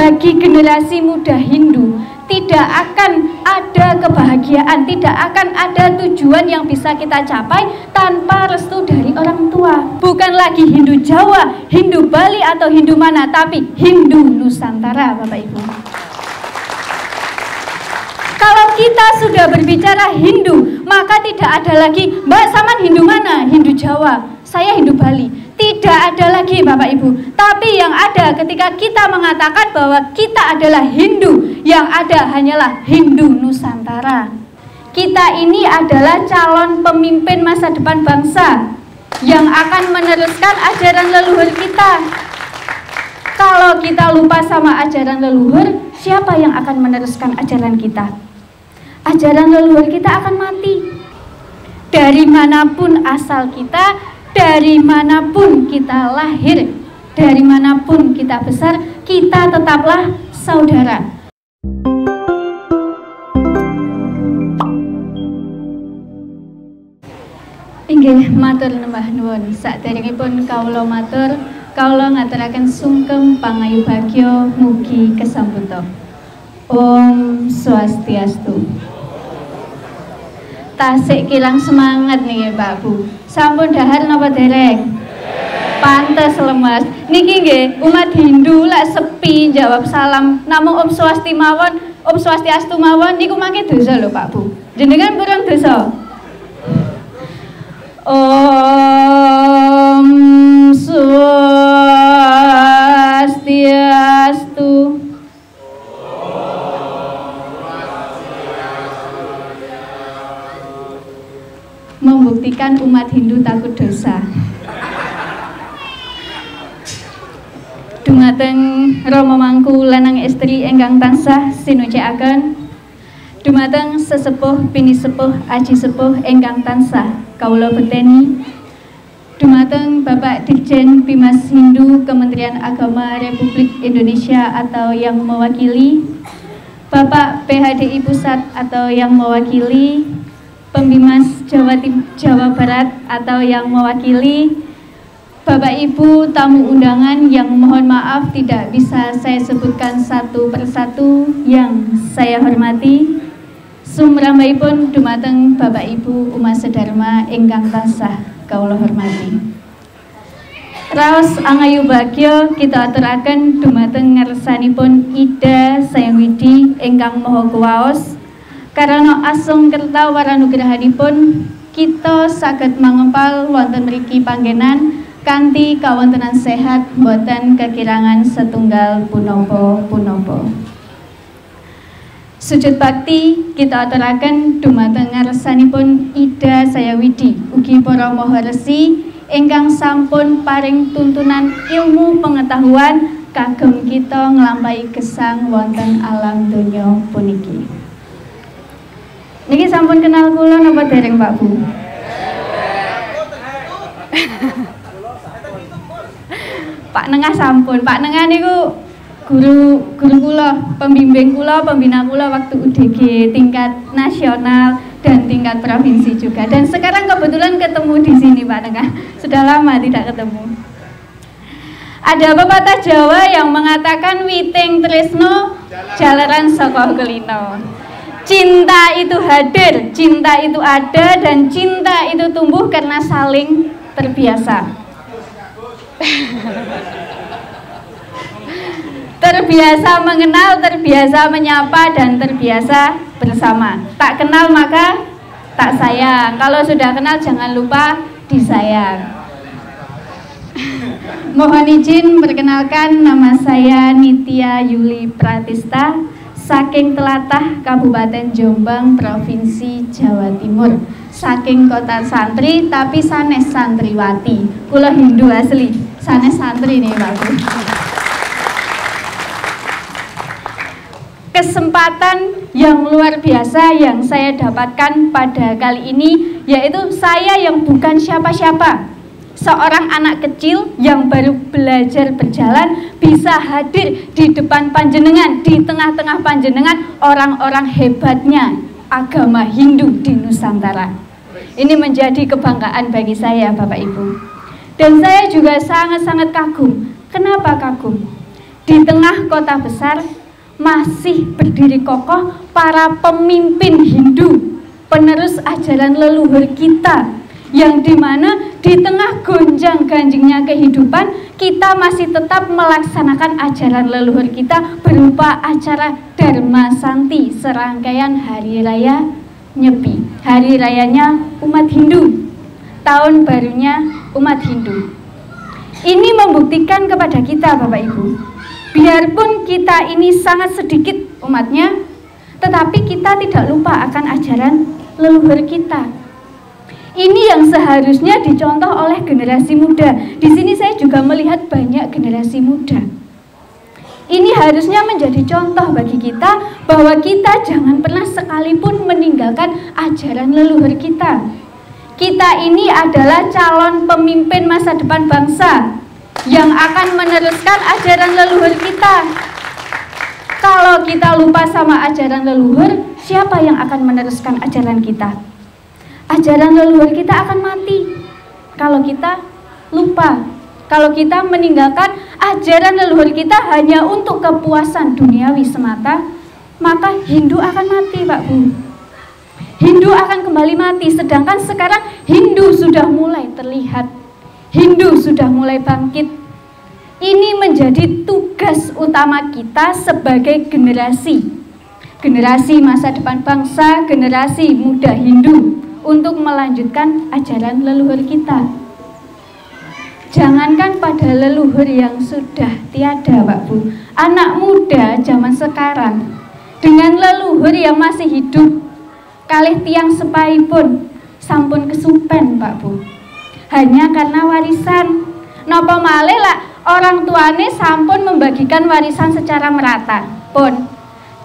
bagi generasi muda Hindu tidak akan ada kebahagiaan, tidak akan ada tujuan yang bisa kita capai tanpa restu dari orang tua. Bukan lagi Hindu Jawa, Hindu Bali atau Hindu mana, tapi Hindu Nusantara, Bapak Ibu. Kalau kita sudah berbicara Hindu, maka tidak ada lagi, Mbak Saman Hindu mana? Hindu Jawa, saya Hindu Bali. Tidak ada lagi Bapak Ibu. Tapi yang ada ketika kita mengatakan bahwa kita adalah Hindu, yang ada hanyalah Hindu Nusantara. Kita ini adalah calon pemimpin masa depan bangsa yang akan meneruskan ajaran leluhur kita. Kalau kita lupa sama ajaran leluhur, siapa yang akan meneruskan ajaran kita? Ajaran leluhur kita akan mati. Dari manapun asal kita, dari manapun kita lahir, dari manapun kita besar, kita tetaplah saudara. Inggih matur nembah nuwun. Saderengipun kawula matur, kawula ngaturaken sungkem pangayubagya mugi kesamputa. Om Swastiastu. Tasik kilang semangat nih Pak Bu. Sampun dahar napa dereng? Pantes lemas. Niki nggih umat Hindu lek sepi jawab salam namung Om Swasti mawon, Om Swastiastu mawon niku mangke dosa lho Pak Bu. Jenengan purun dosa. Om Swastiastu. Membuktikan umat Hindu takut dosa. Dumateng Rama Mangku lanang istri ingkang tansah sinucikaken, dumateng sesepuh bini sepuh aji sepuh ingkang tansah kawula beteni, dumateng Bapak Dirjen Bimas Hindu Kementerian Agama Republik Indonesia atau yang mewakili, Bapak PHDI Pusat atau yang mewakili, Pembimas Jawa Barat atau yang mewakili, Bapak Ibu tamu undangan yang mohon maaf tidak bisa saya sebutkan satu persatu yang saya hormati. Sumrambaipun dumateng Bapak Ibu umat sedharma ingkang tansah kawula hormati. Raos angayubagya kita aturaken dumateng ngersanipun Ida Sayang Widi ingkang maha kuwaos. Karena asung kerta waranugrahanipun kita saged mangempal wonten mriki panggenan kanthi kawontenan sehat boten kekirangan setunggal punapa-punapa. Sujud bakti kita aturaken dumateng ngarsanipun Ida Sayawidi ugi para maharesi ingkang sampun paring tuntunan ilmu pengetahuan kagem kita nglampahi gesang wonten alam donya puniki. Niki sampun kenal kula napa dereng Pak Bu? Pak Nengah sampun. Pak Nengah niku guru kula, pembimbing kula, pembina kula waktu UDG tingkat nasional dan tingkat provinsi juga. Dan sekarang kebetulan ketemu di sini Pak Nengah. Sudah lama tidak ketemu. Ada pepatah Jawa yang mengatakan witing tresno jalaran saka kulino. Cinta itu hadir, cinta itu ada, dan cinta itu tumbuh karena saling terbiasa. Terbiasa mengenal, terbiasa menyapa, dan terbiasa bersama. Tak kenal maka tak sayang. Kalau sudah kenal jangan lupa disayang. Mohon izin perkenalkan, nama saya Nitya Yuli Pratista, saking Telatah, Kabupaten Jombang, Provinsi Jawa Timur. Saking kota santri, tapi sanes santriwati. Kula Hindu asli, sanes santri nih Pak Bu. Kesempatan yang luar biasa yang saya dapatkan pada kali ini, yaitu saya yang bukan siapa-siapa. Seorang anak kecil yang baru belajar berjalan bisa hadir di depan panjenengan, di tengah-tengah panjenengan orang-orang hebatnya agama Hindu di Nusantara. Ini menjadi kebanggaan bagi saya Bapak Ibu. Dan saya juga sangat-sangat kagum. Kenapa kagum? di tengah kota besar masih berdiri kokoh para pemimpin Hindu, penerus ajaran leluhur kita, yang dimana di tengah gonjang-ganjingnya kehidupan, kita masih tetap melaksanakan ajaran leluhur kita berupa acara Dharma Santi, serangkaian hari raya Nyepi, hari rayanya umat Hindu, tahun barunya umat Hindu. Ini membuktikan kepada kita, Bapak Ibu, biarpun kita ini sangat sedikit umatnya, tetapi kita tidak lupa akan ajaran leluhur kita. Ini yang seharusnya dicontoh oleh generasi muda. Di sini saya juga melihat banyak generasi muda. Ini harusnya menjadi contoh bagi kita bahwa kita jangan pernah sekalipun meninggalkan ajaran leluhur kita. Kita ini adalah calon pemimpin masa depan bangsa yang akan meneruskan ajaran leluhur kita. Kalau kita lupa sama ajaran leluhur, siapa yang akan meneruskan ajaran kita? Ajaran leluhur kita akan mati kalau kita lupa, kalau kita meninggalkan ajaran leluhur kita hanya untuk kepuasan duniawi semata, maka Hindu akan mati, Pak Bu. Hindu akan kembali mati, sedangkan sekarang Hindu sudah mulai terlihat, Hindu sudah mulai bangkit. Ini menjadi tugas utama kita sebagai generasi masa depan bangsa, generasi muda Hindu, untuk melanjutkan ajaran leluhur kita. Jangankan pada leluhur yang sudah tiada, Pak Bu, anak muda zaman sekarang dengan leluhur yang masih hidup, kalih tiang sepai pun sampun kesupen, Pak Bu, hanya karena warisan. Napa malih lah orang tuane sampun membagikan warisan secara merata pun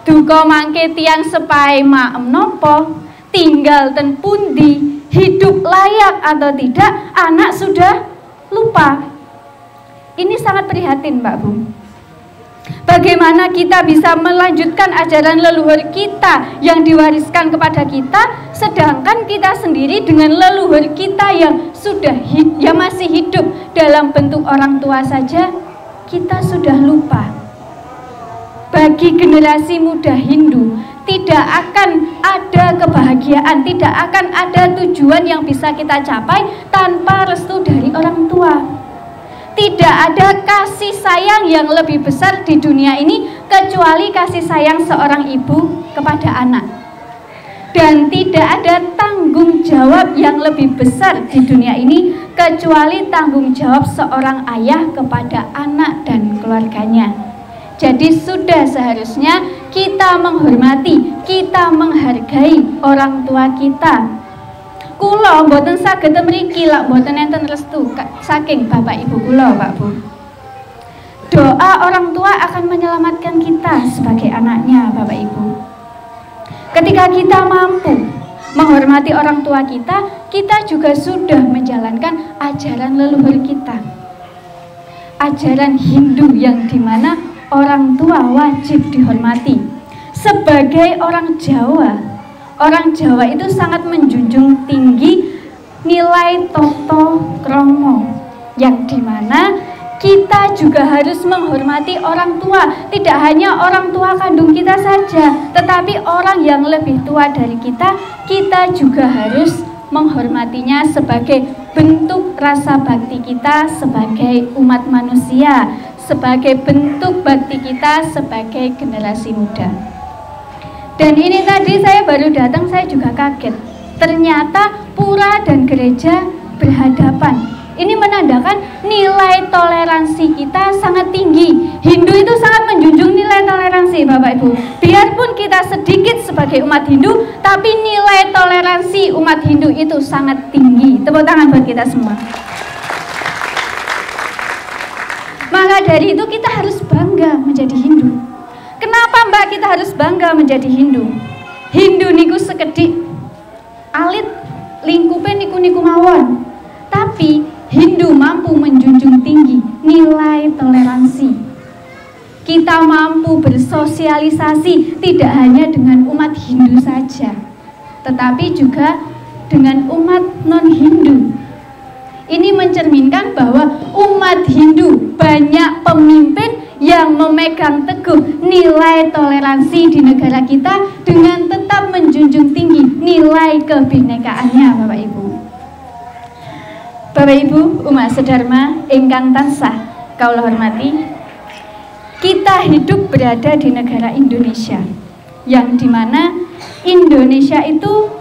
duka mangke tiang sepai maem nopo, tinggal ten pundi, hidup layak atau tidak, anak sudah lupa. Ini sangat prihatin, Pak Bu. Bagaimana kita bisa melanjutkan ajaran leluhur kita yang diwariskan kepada kita, sedangkan kita sendiri dengan leluhur kita yang masih hidup dalam bentuk orang tua saja, kita sudah lupa. Bagi generasi muda Hindu, tidak akan ada kebahagiaan, tidak akan ada tujuan yang bisa kita capai tanpa restu dari orang tua. Tidak ada kasih sayang yang lebih besar di dunia ini kecuali kasih sayang seorang ibu kepada anak. Dan tidak ada tanggung jawab yang lebih besar di dunia ini kecuali tanggung jawab seorang ayah kepada anak dan keluarganya. Jadi sudah seharusnya kita menghormati, kita menghargai orang tua kita. Kula mboten saged mriki lak mboten enten restu saking bapak ibu kula, Pak Bu. Doa orang tua akan menyelamatkan kita sebagai anaknya, Bapak Ibu. Ketika kita mampu menghormati orang tua kita, kita juga sudah menjalankan ajaran leluhur kita. Ajaran Hindu yang dimana orang tua wajib dihormati. Sebagai orang Jawa itu sangat menjunjung tinggi nilai toto kromo, yang dimana kita juga harus menghormati orang tua. Tidak hanya orang tua kandung kita saja, tetapi orang yang lebih tua dari kita, kita juga harus menghormatinya sebagai bentuk rasa bakti kita sebagai umat manusia, sebagai bentuk bakti kita sebagai generasi muda. Dan ini tadi saya baru datang, saya juga kaget. Ternyata pura dan gereja berhadapan. Ini menandakan nilai toleransi kita sangat tinggi. Hindu itu sangat menjunjung nilai toleransi, Bapak Ibu. Biarpun kita sedikit sebagai umat Hindu, tapi nilai toleransi umat Hindu itu sangat tinggi. Tepuk tangan buat kita semua. Maka dari itu kita harus bangga menjadi Hindu. Kenapa Mbak kita harus bangga menjadi Hindu? Hindu niku sekedhik alit lingkupe niku mawon. Tapi Hindu mampu menjunjung tinggi nilai toleransi. Kita mampu bersosialisasi tidak hanya dengan umat Hindu saja, tetapi juga dengan umat non-Hindu. Ini mencerminkan bahwa umat Hindu banyak pemimpin yang memegang teguh nilai toleransi di negara kita dengan tetap menjunjung tinggi nilai kebinekaannya, Bapak Ibu. Bapak Ibu, umat sedharma ingkang tansah kaula hormati, kita hidup berada di negara Indonesia, yang dimana Indonesia itu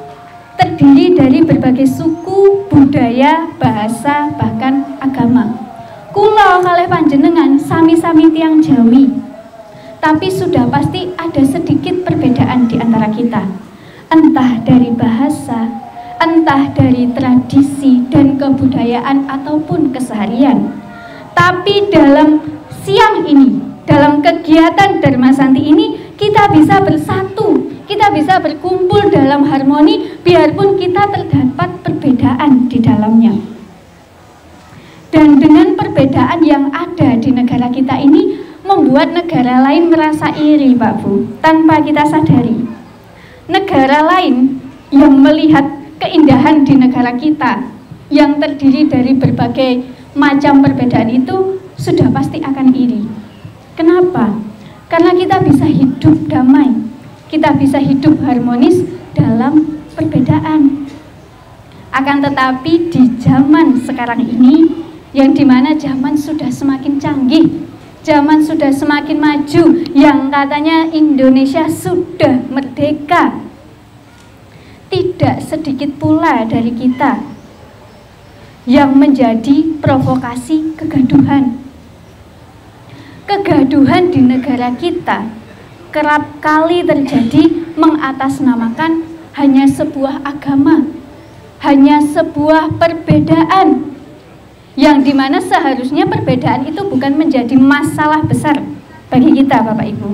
terdiri dari berbagai suku, budaya, bahasa, bahkan agama. Kula kalih panjenengan sami-sami tiang Jawi, tapi sudah pasti ada sedikit perbedaan di antara kita, entah dari bahasa, entah dari tradisi dan kebudayaan ataupun keseharian. Tapi dalam siang ini, dalam kegiatan Dharma Santi ini, kita bisa bersatu, kita bisa berkumpul dalam harmoni, biarpun kita terdapat perbedaan di dalamnya. Dan dengan perbedaan yang ada di negara kita ini, membuat negara lain merasa iri, Pak Bu, tanpa kita sadari. Negara lain yang melihat keindahan di negara kita, yang terdiri dari berbagai macam perbedaan itu, sudah pasti akan iri. Kenapa? Karena kita bisa hidup damai, kita bisa hidup harmonis dalam perbedaan. Akan tetapi di zaman sekarang ini, yang dimana zaman sudah semakin canggih, zaman sudah semakin maju, yang katanya Indonesia sudah merdeka, tidak sedikit pula dari kita yang menjadi provokasi kegaduhan. Kegaduhan di negara kita kerap kali terjadi mengatasnamakan hanya sebuah agama, hanya sebuah perbedaan, yang dimana seharusnya perbedaan itu bukan menjadi masalah besar bagi kita, Bapak Ibu.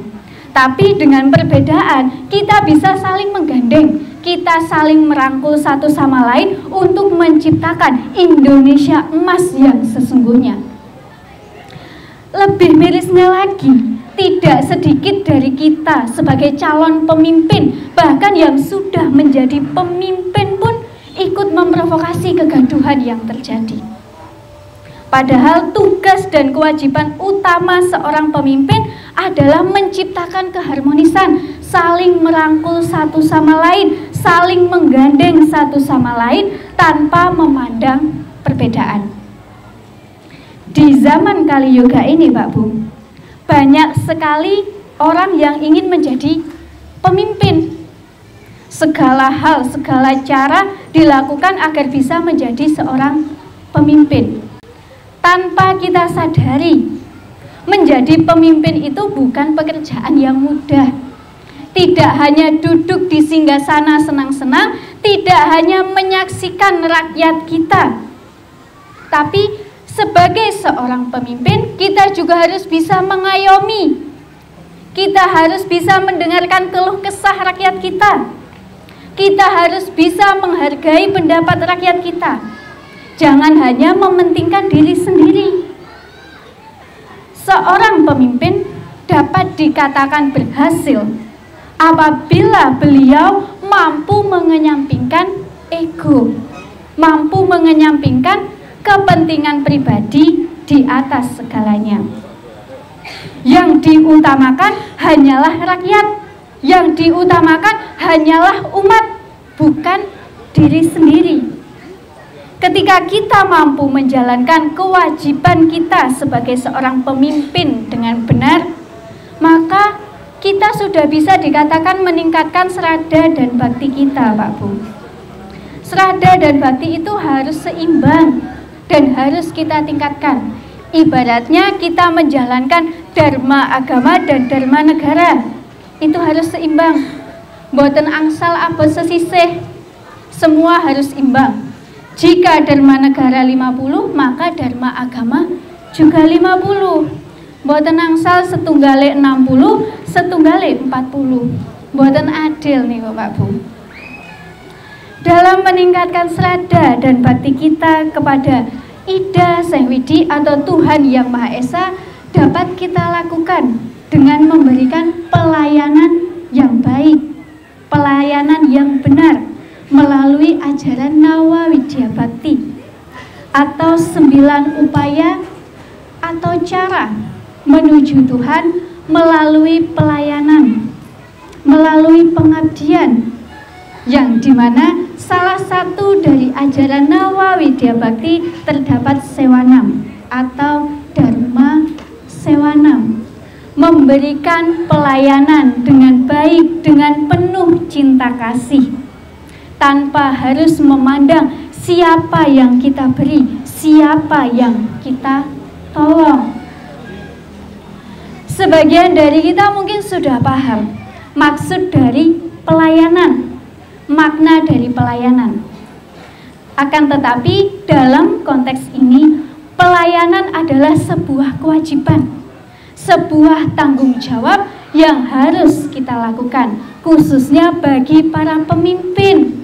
Tapi dengan perbedaan kita bisa saling menggandeng, kita saling merangkul satu sama lain untuk menciptakan Indonesia emas yang sesungguhnya. Lebih mirisnya lagi, tidak sedikit dari kita sebagai calon pemimpin, bahkan yang sudah menjadi pemimpin pun ikut memprovokasi kegaduhan yang terjadi. Padahal tugas dan kewajiban utama seorang pemimpin adalah menciptakan keharmonisan, saling merangkul satu sama lain, saling menggandeng satu sama lain tanpa memandang perbedaan. Di zaman Kali Yoga ini, Pak Bu, banyak sekali orang yang ingin menjadi pemimpin. Segala hal, segala cara dilakukan agar bisa menjadi seorang pemimpin. Tanpa kita sadari, menjadi pemimpin itu bukan pekerjaan yang mudah. Tidak hanya duduk di singgasana senang-senang, tidak hanya menyaksikan rakyat kita, tapi sebagai seorang pemimpin, kita juga harus bisa mengayomi. Kita harus bisa mendengarkan keluh kesah rakyat kita. Kita harus bisa menghargai pendapat rakyat kita. Jangan hanya mementingkan diri sendiri. Seorang pemimpin dapat dikatakan berhasil apabila beliau mampu mengenyampingkan ego, mampu mengenyampingkan kepentingan pribadi di atas segalanya. Yang diutamakan hanyalah rakyat, yang diutamakan hanyalah umat, bukan diri sendiri. Ketika kita mampu menjalankan kewajiban kita sebagai seorang pemimpin dengan benar, maka kita sudah bisa dikatakan meningkatkan serada dan bakti kita, Pak Bu. Serada dan bakti itu harus seimbang dan harus kita tingkatkan. Ibaratnya kita menjalankan dharma agama dan dharma negara, itu harus seimbang. Mboten angsal abot sesisih, semua harus imbang. Jika dharma negara 50, maka dharma agama juga 50. Mboten angsal setunggale 60, setunggale 40. Mboten adil nih Pak Bu. Dalam meningkatkan serada dan bakti kita kepada Ida Sang Widi atau Tuhan Yang Maha Esa dapat kita lakukan dengan memberikan pelayanan yang baik, pelayanan yang benar melalui ajaran Nawa Widya Bhakti atau 9 upaya atau cara menuju Tuhan melalui pelayanan, melalui pengabdian, yang dimana salah satu dari ajaran Nawawidya Bhakti terdapat sewanam atau Dharma sewanam, memberikan pelayanan dengan baik, dengan penuh cinta kasih, tanpa harus memandang siapa yang kita beri, siapa yang kita tolong. Sebagian dari kita mungkin sudah paham maksud dari pelayanan, makna dari pelayanan. Akan tetapi dalam konteks ini, pelayanan adalah sebuah kewajiban, sebuah tanggung jawab yang harus kita lakukan, khususnya bagi para pemimpin.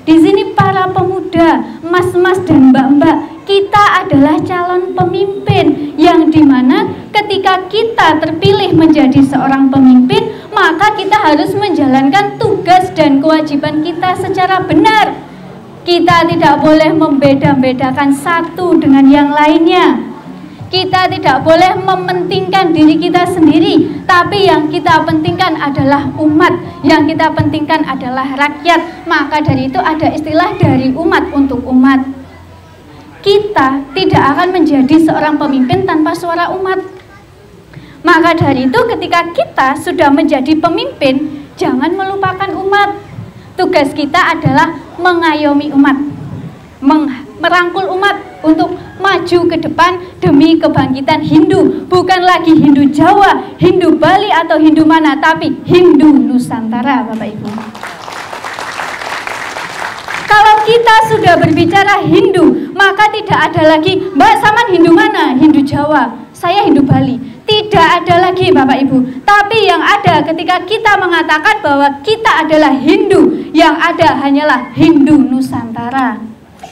Di sini para pemuda, mas-mas dan mbak-mbak, kita adalah calon pemimpin, yang dimana ketika kita terpilih menjadi seorang pemimpin, maka kita harus menjalankan tugas dan kewajiban kita secara benar. Kita tidak boleh membeda-bedakan satu dengan yang lainnya. Kita tidak boleh mementingkan diri kita sendiri, tapi yang kita pentingkan adalah umat, yang kita pentingkan adalah rakyat. Maka dari itu ada istilah dari umat untuk umat. Kita tidak akan menjadi seorang pemimpin tanpa suara umat. Maka dari itu ketika kita sudah menjadi pemimpin, jangan melupakan umat. Tugas kita adalah mengayomi umat, merangkul umat untuk maju ke depan demi kebangkitan Hindu. Bukan lagi Hindu Jawa, Hindu Bali atau Hindu mana, tapi Hindu Nusantara, Bapak Ibu. Kalau kita sudah berbicara Hindu, maka tidak ada lagi, Mbak Saman Hindu mana? Hindu Jawa, saya Hindu Bali. Tidak ada lagi, Bapak Ibu. Tapi yang ada ketika kita mengatakan bahwa kita adalah Hindu, yang ada hanyalah Hindu Nusantara.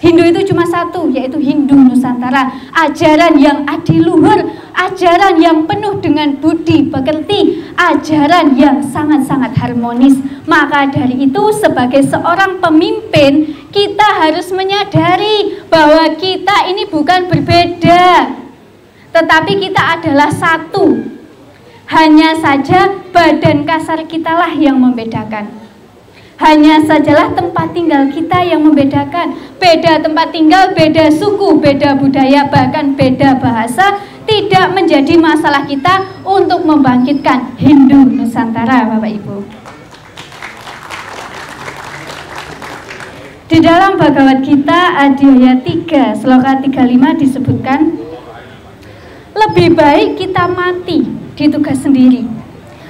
Hindu itu cuma satu, yaitu Hindu Nusantara. Ajaran yang adiluhur, ajaran yang penuh dengan budi pekerti, ajaran yang sangat-sangat harmonis. Maka dari itu sebagai seorang pemimpin, kita harus menyadari bahwa kita ini bukan berbeda, tetapi kita adalah satu. Hanya saja badan kasar kitalah yang membedakan. Hanya sajalah tempat tinggal kita yang membedakan. Beda tempat tinggal, beda suku, beda budaya, bahkan beda bahasa, tidak menjadi masalah kita untuk membangkitkan Hindu Nusantara, Bapak Ibu. Di dalam Bhagavad Gita Adhyaya 3, Sloka 35 disebutkan, lebih baik kita mati di tugas sendiri.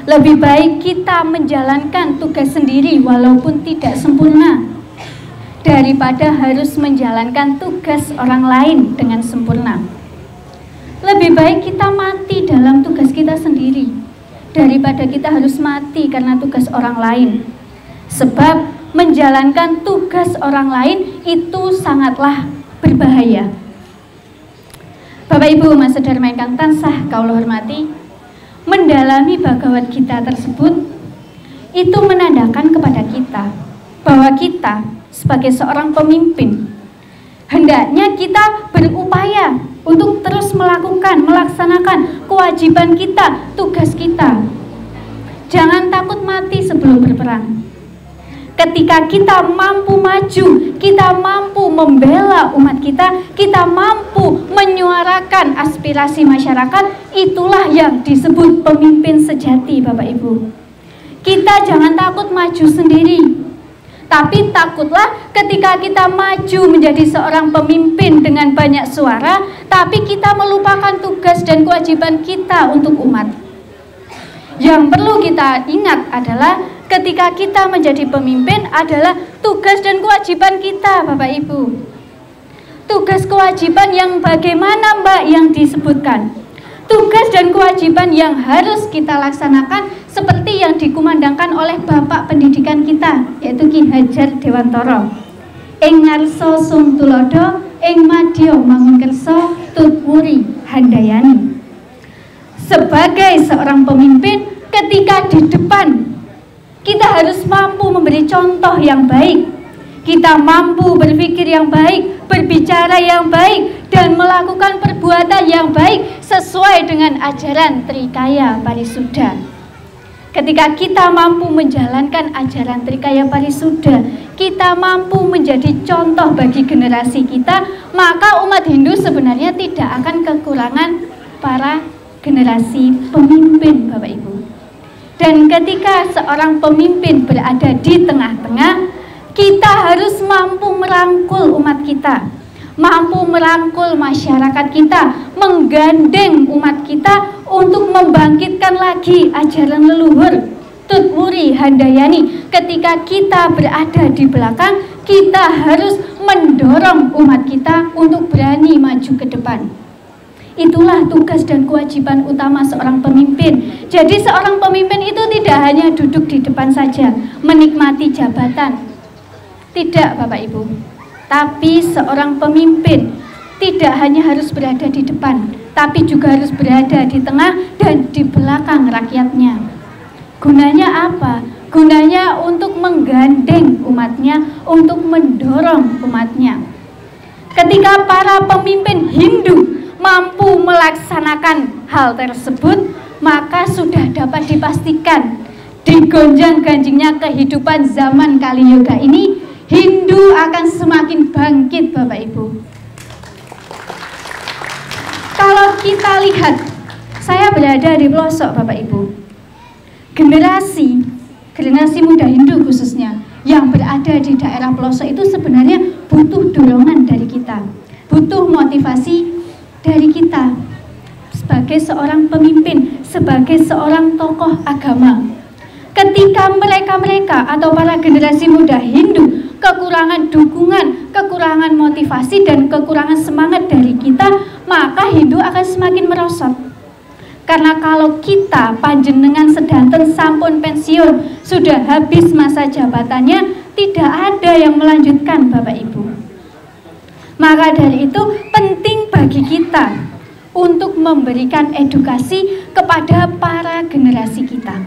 Lebih baik kita menjalankan tugas sendiri walaupun tidak sempurna, daripada harus menjalankan tugas orang lain dengan sempurna. Lebih baik kita mati dalam tugas kita sendiri, daripada kita harus mati karena tugas orang lain. Sebab menjalankan tugas orang lain itu sangatlah berbahaya. Bapak Ibu Mas Sedharma ingkang tansah kaula hormati, mendalami Bhagavad Gita tersebut itu menandakan kepada kita bahwa kita sebagai seorang pemimpin hendaknya kita berupaya untuk terus melaksanakan kewajiban kita, tugas kita. Jangan takut mati sebelum berperang. Ketika kita mampu maju, kita mampu membela umat kita mampu menyuarakan aspirasi masyarakat, itulah yang disebut pemimpin sejati, Bapak Ibu. Kita jangan takut maju sendiri, tapi takutlah ketika kita maju menjadi seorang pemimpin dengan banyak suara, tapi kita melupakan tugas dan kewajiban kita untuk umat. Yang perlu kita ingat adalah ketika kita menjadi pemimpin adalah tugas dan kewajiban kita, Bapak Ibu. Tugas kewajiban yang bagaimana, Mbak, yang disebutkan? Tugas dan kewajiban yang harus kita laksanakan seperti yang dikumandangkan oleh Bapak Pendidikan kita, yaitu Ki Hajar Dewantara. Ing ngarsa sung tulodo, ing madya mangunkersa tutwuri handayani. Sebagai seorang pemimpin, ketika di depan, kita harus mampu memberi contoh yang baik. Kita mampu berpikir yang baik, berbicara yang baik, dan melakukan perbuatan yang baik, sesuai dengan ajaran Trikaya Parisudha. Ketika kita mampu menjalankan ajaran Trikaya Parisudha, kita mampu menjadi contoh bagi generasi kita, maka umat Hindu sebenarnya tidak akan kekurangan para generasi pemimpin, Bapak Ibu. Dan ketika seorang pemimpin berada di tengah-tengah, kita harus mampu merangkul umat kita, mampu merangkul masyarakat kita, menggandeng umat kita untuk membangkitkan lagi ajaran leluhur Tutwuri Handayani. Ketika kita berada di belakang, kita harus mendorong umat kita untuk berani maju ke depan. Itulah tugas dan kewajiban utama seorang pemimpin. Jadi seorang pemimpin itu tidak hanya duduk di depan saja, menikmati jabatan. Tidak, Bapak Ibu. Tapi seorang pemimpin tidak hanya harus berada di depan, tapi juga harus berada di tengah dan di belakang rakyatnya. Gunanya apa? Gunanya untuk menggandeng umatnya, untuk mendorong umatnya. Ketika para pemimpin Hindu mampu melaksanakan hal tersebut, maka sudah dapat dipastikan di gonjang-ganjingnya kehidupan zaman Kali Yoga ini, Hindu akan semakin bangkit, Bapak Ibu. Kalau kita lihat, saya berada di pelosok, Bapak Ibu. Generasi muda Hindu khususnya yang berada di daerah pelosok itu sebenarnya butuh dorongan dari kita, butuh motivasi dari kita sebagai seorang pemimpin, sebagai seorang tokoh agama. Ketika mereka atau para generasi muda Hindu kekurangan dukungan, kekurangan motivasi, dan kekurangan semangat dari kita, maka Hindu akan semakin merosot. Karena kalau kita panjenengan sedanten sampun pensiun, sudah habis masa jabatannya, tidak ada yang melanjutkan, Bapak Ibu. Maka dari itu penting bagi kita untuk memberikan edukasi kepada para generasi kita.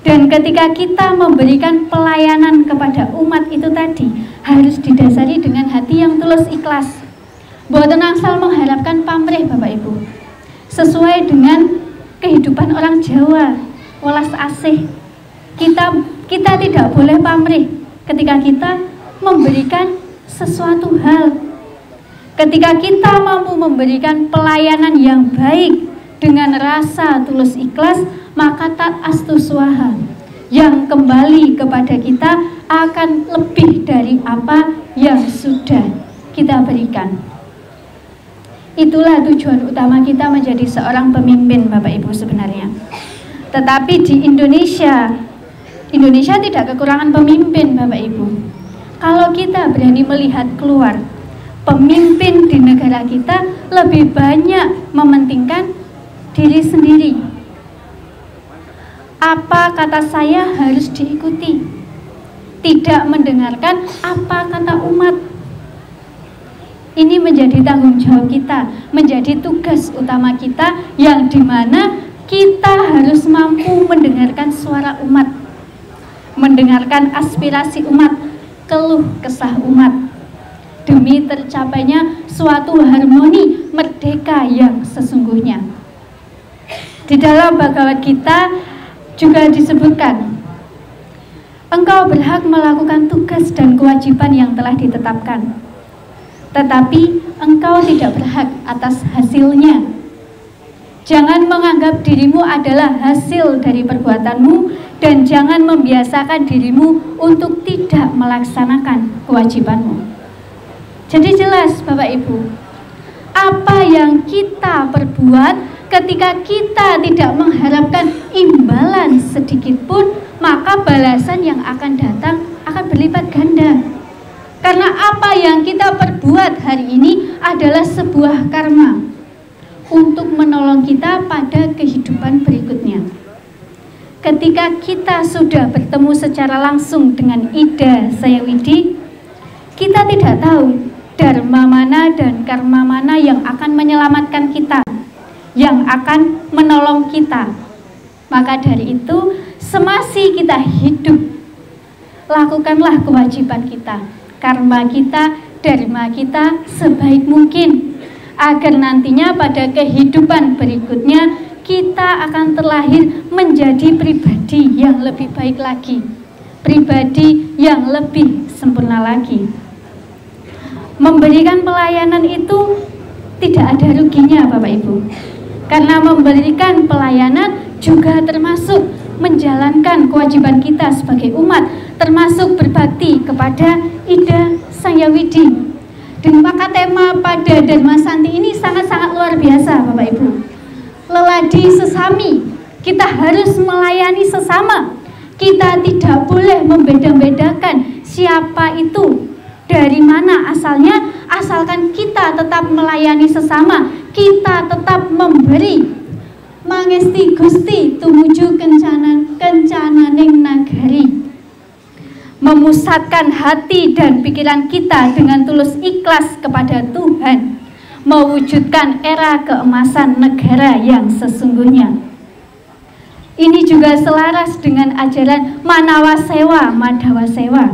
Dan ketika kita memberikan pelayanan kepada umat itu tadi, harus didasari dengan hati yang tulus ikhlas. Boten angsal mengharapkan pamrih, Bapak Ibu. Sesuai dengan kehidupan orang Jawa, welas asih. Kita tidak boleh pamrih ketika kita memberikan sesuatu hal. Ketika kita mampu memberikan pelayanan yang baik dengan rasa tulus ikhlas, maka tat astu swaha yang kembali kepada kita akan lebih dari apa yang sudah kita berikan. Itulah tujuan utama kita menjadi seorang pemimpin, Bapak Ibu, sebenarnya. Tetapi di Indonesia tidak kekurangan pemimpin, Bapak Ibu. Kalau kita berani melihat keluar, pemimpin di negara kita lebih banyak mementingkan diri sendiri. Apa kata saya harus diikuti, tidak mendengarkan apa kata umat. Ini menjadi tanggung jawab kita, menjadi tugas utama kita, yang dimana kita harus mampu mendengarkan suara umat, mendengarkan aspirasi umat, keluh kesah umat, demi tercapainya suatu harmoni merdeka yang sesungguhnya. Di dalam Bhagavad Gita juga disebutkan, engkau berhak melakukan tugas dan kewajiban yang telah ditetapkan, tetapi engkau tidak berhak atas hasilnya. Jangan menganggap dirimu adalah hasil dari perbuatanmu, dan jangan membiasakan dirimu untuk tidak melaksanakan kewajibanmu. Jadi jelas, Bapak Ibu, apa yang kita perbuat, ketika kita tidak mengharapkan imbalan sedikit pun, maka balasan yang akan datang akan berlipat ganda. Karena apa yang kita perbuat hari ini adalah sebuah karma untuk menolong kita pada kehidupan berikutnya. Ketika kita sudah bertemu secara langsung dengan Ida Sayawidi, kita tidak tahu dharma mana dan karma mana yang akan menyelamatkan kita, yang akan menolong kita. Maka dari itu, semasi kita hidup, lakukanlah kewajiban kita, karma kita, dharma kita sebaik mungkin. agar nantinya pada kehidupan berikutnya kita akan terlahir menjadi pribadi yang lebih baik lagi, pribadi yang lebih sempurna lagi. Memberikan pelayanan itu tidak ada ruginya Bapak Ibu, karena memberikan pelayanan juga termasuk menjalankan kewajiban kita sebagai umat, termasuk berbakti kepada Ida Sang Hyang Widi. Dan maka tema pada Dharma Santi ini sangat-sangat luar biasa Bapak Ibu. Leladi sesami, kita harus melayani sesama. Kita tidak boleh membeda-bedakan siapa itu, dari mana asalnya, asalkan kita tetap melayani sesama, kita tetap memberi. Mangesti Gusti tumuju kencananing nagari. Memusatkan hati dan pikiran kita dengan tulus ikhlas kepada Tuhan, mewujudkan era keemasan negara yang sesungguhnya. Ini juga selaras dengan ajaran Manawa Sewa, Madhawa Sewa.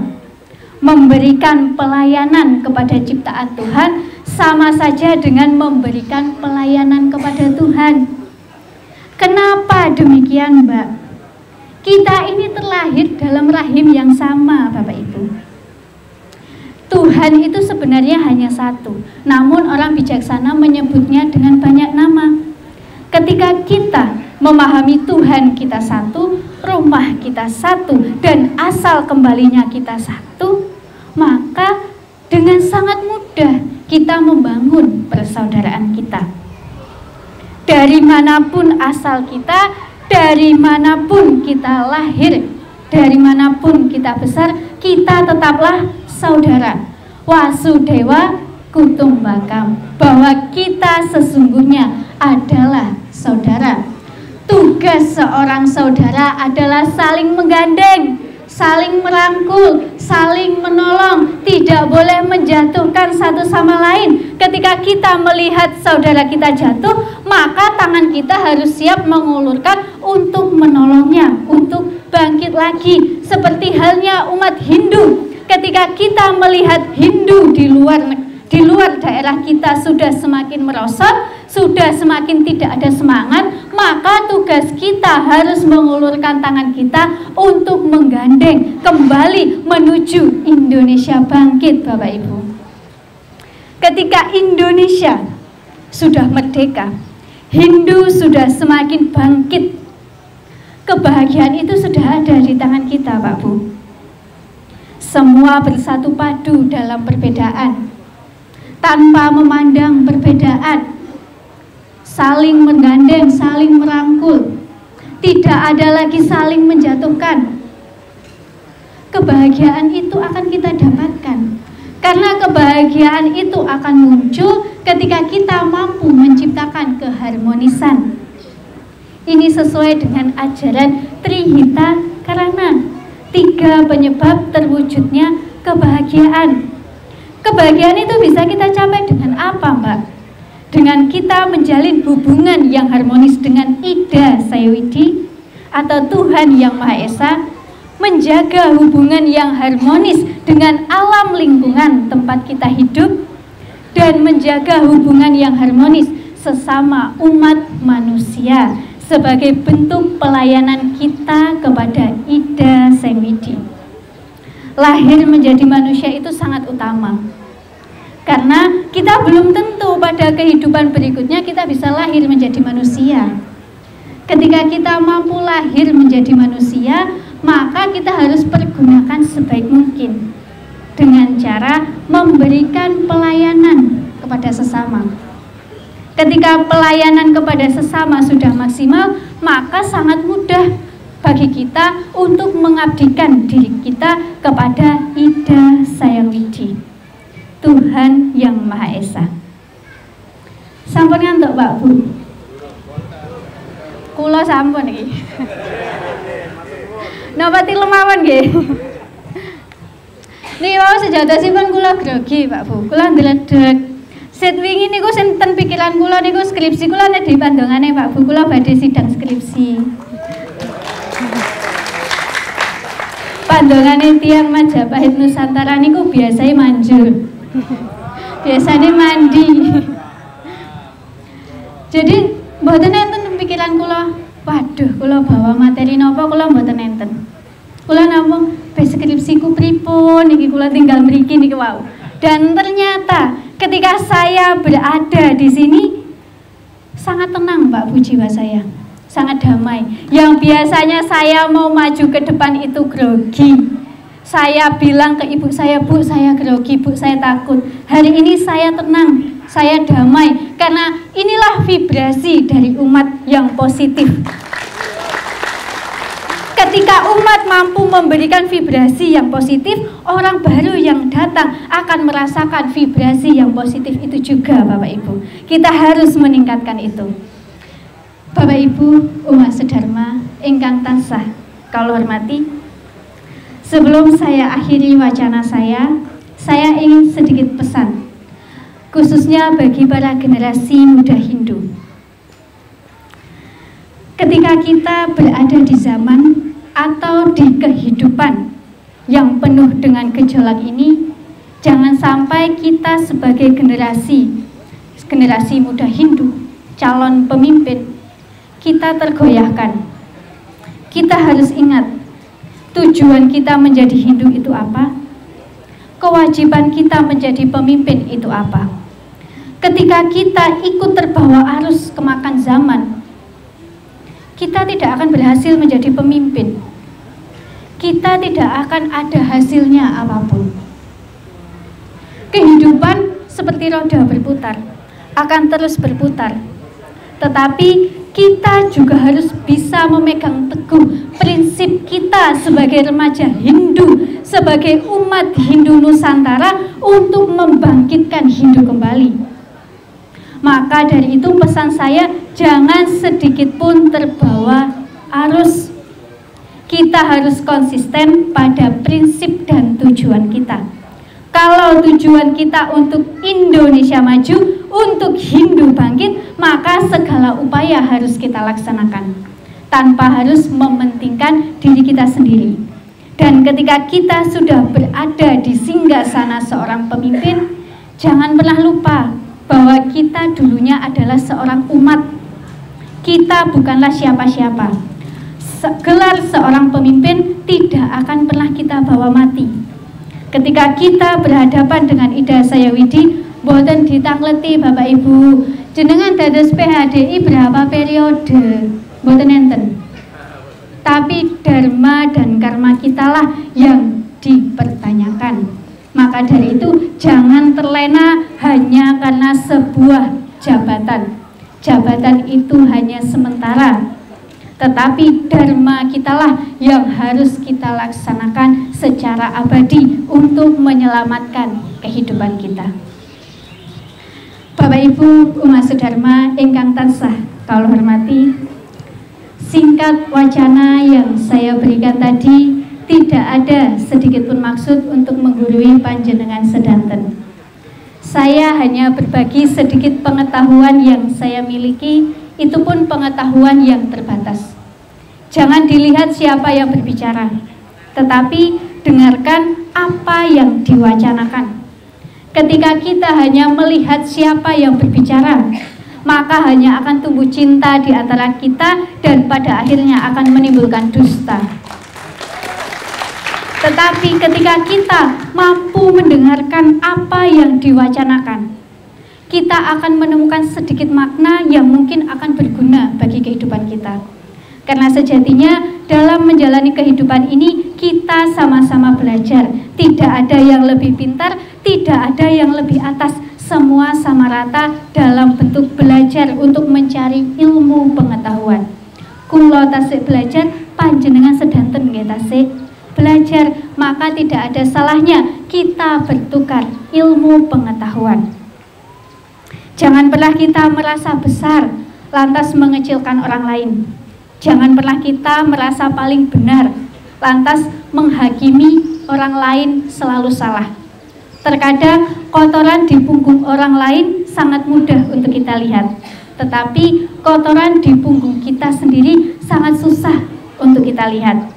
Memberikan pelayanan kepada ciptaan Tuhan sama saja dengan memberikan pelayanan kepada Tuhan. Kenapa demikian, Mbak? Kita ini terlahir dalam rahim yang sama, Bapak Ibu. Tuhan itu sebenarnya hanya satu, namun orang bijaksana menyebutnya dengan banyak nama. Ketika kita memahami Tuhan kita satu, rumah kita satu, dan asal kembalinya kita satu, maka dengan sangat mudah kita membangun persaudaraan kita. Dari manapun asal kita, dari manapun kita lahir, dari manapun kita besar, kita tetaplah saudara. Wasudewa Kutumbakam, bahwa kita sesungguhnya adalah saudara. Tugas seorang saudara adalah saling menggandeng, saling merangkul, saling menolong, tidak boleh menjatuhkan satu sama lain. Ketika kita melihat saudara kita jatuh, maka tangan kita harus siap mengulurkan untuk menolongnya, untuk bangkit lagi. Seperti halnya umat Hindu, ketika kita melihat Hindu di luar daerah kita sudah semakin merosot, sudah semakin tidak ada semangat, maka tugas kita harus mengulurkan tangan kita untuk menggandeng kembali menuju Indonesia bangkit, Bapak Ibu. Ketika Indonesia sudah merdeka, Hindu sudah semakin bangkit, kebahagiaan itu sudah ada di tangan kita, Pak Bu. Semua bersatu padu dalam perbedaan, tanpa memandang perbedaan, saling menggandeng, saling merangkul, tidak ada lagi saling menjatuhkan. Kebahagiaan itu akan kita dapatkan, karena kebahagiaan itu akan muncul ketika kita mampu menciptakan keharmonisan. Ini sesuai dengan ajaran Trihita Karana, 3 penyebab terwujudnya kebahagiaan. Kebahagiaan itu bisa kita capai dengan apa, Mbak? Dengan kita menjalin hubungan yang harmonis dengan Ida Sang Hyang Widi atau Tuhan Yang Maha Esa, menjaga hubungan yang harmonis dengan alam lingkungan tempat kita hidup, dan menjaga hubungan yang harmonis sesama umat manusia sebagai bentuk pelayanan kita kepada Ida Sang Hyang Widi. Lahir menjadi manusia itu sangat utama, karena kita belum tentu pada kehidupan berikutnya kita bisa lahir menjadi manusia. Ketika kita mampu lahir menjadi manusia, maka kita harus pergunakan sebaik mungkin dengan cara memberikan pelayanan kepada sesama. Ketika pelayanan kepada sesama sudah maksimal, maka sangat mudah bagi kita untuk mengabdikan diri kita kepada Ida Sang Hyang Widi, Tuhan Yang Maha Esa. Sampun ngantuk, Pak Bu? Kula sampun iki. Napa tilu mawon nggih? Niki wae sejatosipun kula grogi, Pak Bu. Kula ndledeg. Set wingi niku sing ten pikiran kula niku skripsi kula nek di pandongane Pak Bu, kula badhe sidang skripsi. Pandongane tiyang Majapahit Nusantara niku biasanya manjur. Biasanya mandi. Jadi mboten enten pikiran kula, waduh kula bawa materi napa kula mboten enten. Kula namung skripsiku pripun niki kula tinggal mriki niki wau. Dan ternyata ketika saya berada di sini sangat tenang Mbak Bu jiwa saya. Sangat damai. Yang biasanya saya mau maju ke depan itu grogi. Saya bilang ke ibu saya, Bu, saya grogi, Bu, saya takut. Hari ini saya tenang, saya damai, karena inilah vibrasi dari umat yang positif. Ketika umat mampu memberikan vibrasi yang positif, orang baru yang datang akan merasakan vibrasi yang positif itu juga, Bapak Ibu. Kita harus meningkatkan itu. Bapak Ibu, umat sedharma ingkang tansah kula hormati, sebelum saya akhiri wacana saya ingin sedikit pesan, khususnya bagi para generasi muda Hindu. Ketika kita berada di zaman atau di kehidupan yang penuh dengan gejolak ini, jangan sampai kita sebagai generasi muda Hindu, calon pemimpin, kita tergoyahkan. Kita harus ingat tujuan kita menjadi Hindu itu apa? Kewajiban kita menjadi pemimpin itu apa? Ketika kita ikut terbawa arus kemakan zaman, kita tidak akan berhasil menjadi pemimpin. Kita tidak akan ada hasilnya apapun. Kehidupan seperti roda berputar, akan terus berputar. Tetapi kita juga harus bisa memegang teguh prinsip kita sebagai remaja Hindu, sebagai umat Hindu Nusantara untuk membangkitkan Hindu kembali. Maka dari itu pesan saya, jangan sedikit pun terbawa arus. Kita harus konsisten pada prinsip dan tujuan kita. Kalau tujuan kita untuk Indonesia maju, untuk Hindu bangkit, maka segala upaya harus kita laksanakan tanpa harus mementingkan diri kita sendiri. Dan ketika kita sudah berada di singgasana seorang pemimpin, jangan pernah lupa bahwa kita dulunya adalah seorang umat. Kita bukanlah siapa-siapa. Gelar seorang pemimpin tidak akan pernah kita bawa mati. Ketika kita berhadapan dengan Ida Sayawidi, boten ditakleti Bapak Ibu, jenengan dados PHDI berapa periode, boten enten. Tapi dharma dan karma kitalah yang dipertanyakan. Maka dari itu jangan terlena hanya karena sebuah jabatan. Jabatan itu hanya sementara. Tetapi dharma kitalah yang harus kita laksanakan secara abadi untuk menyelamatkan kehidupan kita. Bapak Ibu umat sedharma ingkang tansah kula hormati, singkat wacana yang saya berikan tadi tidak ada sedikit pun maksud untuk menggurui panjenengan sedanten. Saya hanya berbagi sedikit pengetahuan yang saya miliki, itu pun pengetahuan yang terbatas. Jangan dilihat siapa yang berbicara, tetapi dengarkan apa yang diwacanakan. Ketika kita hanya melihat siapa yang berbicara, maka hanya akan tumbuh cinta di antara kita dan pada akhirnya akan menimbulkan dusta. Tetapi ketika kita mampu mendengarkan apa yang diwacanakan, kita akan menemukan sedikit makna yang mungkin akan berguna bagi kehidupan kita. Karena sejatinya dalam menjalani kehidupan ini kita sama-sama belajar. Tidak ada yang lebih pintar, tidak ada yang lebih atas. Semua sama rata dalam bentuk belajar untuk mencari ilmu pengetahuan. Kula tasik belajar, panjenengan sedanten nggih tasik belajar, maka tidak ada salahnya kita bertukar ilmu pengetahuan. Jangan pernah kita merasa besar lantas mengecilkan orang lain. Jangan pernah kita merasa paling benar lantas menghakimi orang lain selalu salah. Terkadang kotoran di punggung orang lain sangat mudah untuk kita lihat, tetapi kotoran di punggung kita sendiri sangat susah untuk kita lihat.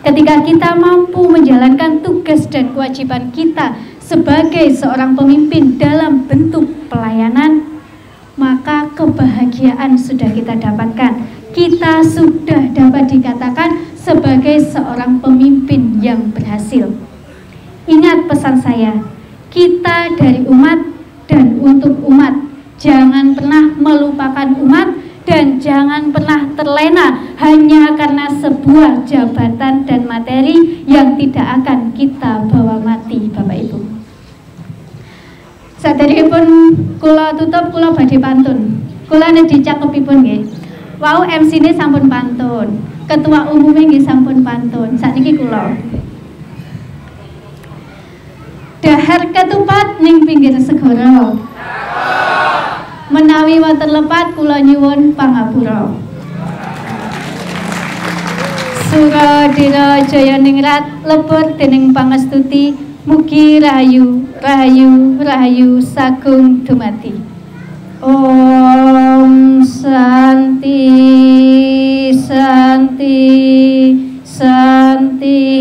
Ketika kita mampu menjalankan tugas dan kewajiban kita sebagai seorang pemimpin dalam bentuk pelayanan, maka kebahagiaan sudah kita dapatkan. Kita sudah dapat dikatakan sebagai seorang pemimpin yang berhasil. Ingat pesan saya, kita dari umat dan untuk umat. Jangan pernah melupakan umat dan jangan pernah terlena hanya karena sebuah jabatan dan materi yang tidak akan kita bawa mati, Bapak Ibu. Saderipun kula tutup, kula badhe pantun. Kula nedhi cakepipun nggih. Wau MC-ne sampun pantun, ketua umumnya nggih sampun pantun. Sakniki kula. Dahar ketupat ning pinggir segara. Menawi wonten lepat kula nyuwun pangapura. Suradira jaya ningrat lebur dening pangestuti, mugi rahayu rahayu rahayu sagung dumati. Om Santi Santi Santi.